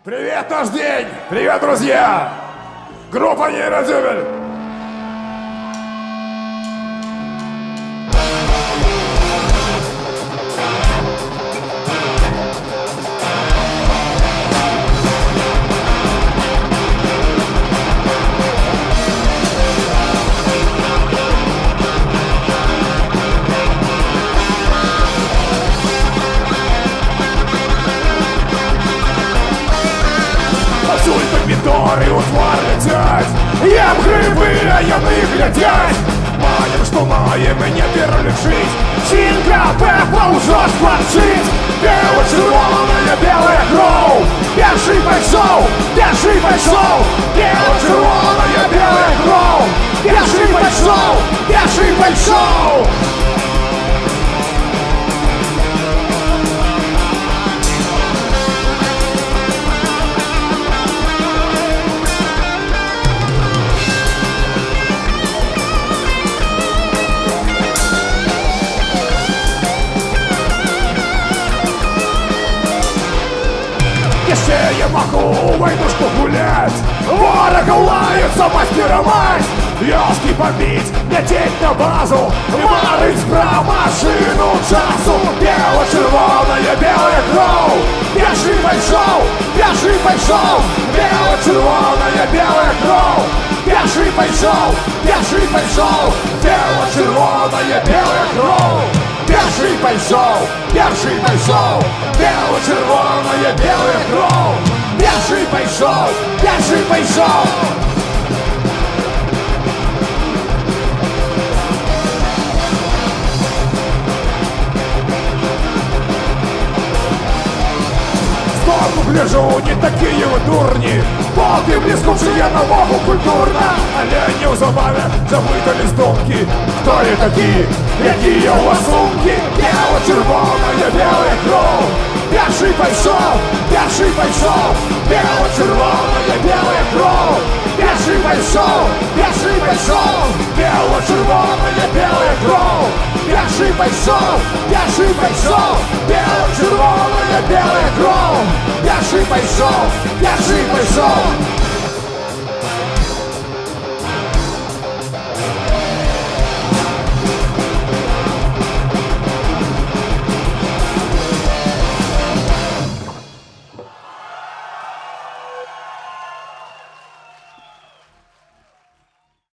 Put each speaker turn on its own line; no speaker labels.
Привет, наш день! Привет, друзья! Группа Нейродюбель! Всюди помідори у твар летять, їм гриби, а яни глядять. Маєм, що має мене перелечить. Жінка Пепа уже скворчить. Бело-червоная, белая кровь. Пеший пошел, пеший пошел. Бело-червоная, белая кровь. Пеший пошел, пеший пошел. Еще я могу войнушку гулять, ворога лаются мастеровать, ёшки побить, лететь на базу, варить про машину часу. Бело-червоная, белая кровь, пеший пошел, пеший пошел. Бело-червоная, белая кровь, пеший пошел, пеший пошел. Бело-червоная, белая кровь. Пеший пошел, пеший пошел. Бело-червоная, белая кровь. Пеший пошел, пеший пошел. Сбоку гляжу, не такие вы дурни. Боги блескучие на вогу культурно. Олени у забаве, забыли сдумки. Кто они такие? Какие у вас сумки? Бело-червоная, белая кровь. Пеший пошел, пеший пошел. Бело-червоная, белая кровь. Пеший пошел, пеший пошел. Бело-червоная, белая кровь. Пеший пошел, пеший пошел. Бело-червоная, белая кровь. Пеший пошел, пеший пошел.